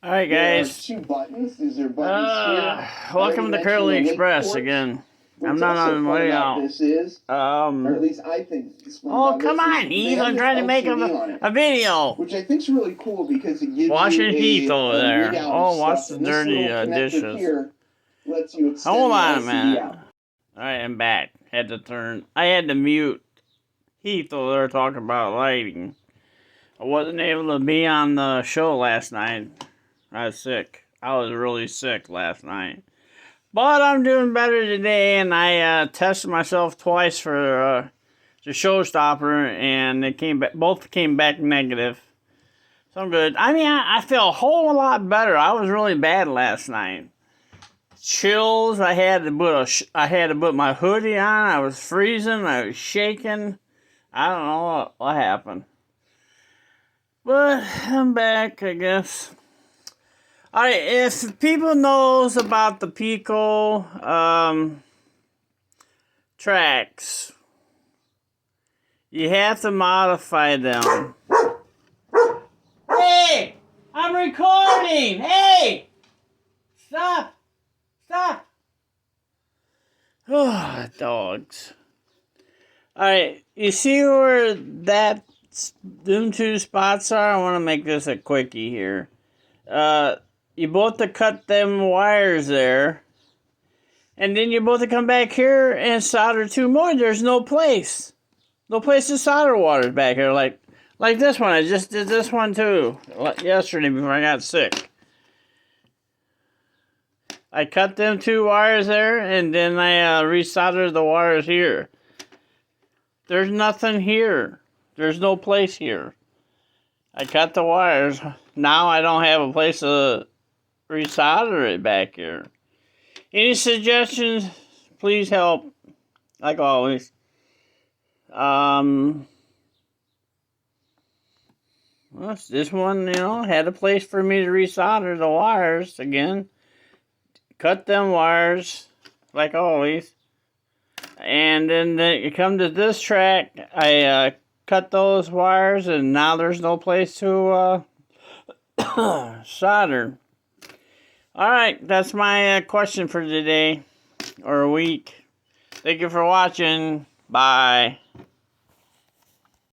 All right, There are guys. two buttons. These are buttons here. Welcome to Curly Express again. I'm not on the way out. This is, or at least I think. Oh, come on, Eve. I'm trying to make a video. Which I think is really cool because it gives Washing you Heath over there. Oh, watch the and this dirty little connector dishes. Here lets you extend Hold the on a LCD minute. out. All right, I'm back. I had to mute Heath over there talking about lighting. I wasn't able to be on the show last night. I was sick. I was really sick last night. But I'm doing better today, and I tested myself twice for the showstopper, and both came back negative. So I'm good. I mean, I feel a whole lot better. I was really bad last night. Chills. I had to put my hoodie on. I was freezing. I was shaking. I don't know what happened. But I'm back, I guess. Alright, if people knows about the Pico tracks, you have to modify them. Hey! I'm recording! Hey! Stop! Stop! Oh, dogs. Alright, you see where them two spots are? I want to make this a quickie here. You both to cut them wires there. And then you both to come back here and solder two more. There's no place. No place to solder wires back here. Like this one. I just did this one too. Yesterday before I got sick. I cut them two wires there. And then I resoldered the wires here. There's nothing here. There's no place here. I cut the wires. Now I don't have a place to resolder it back here. Any suggestions? Please help. Like always. Well, this one, had a place for me to resolder the wires again. Cut them wires, like always. And then you come to this track, I cut those wires, and now there's no place to solder. Alright, that's my question for today, or week. Thank you for watching. Bye.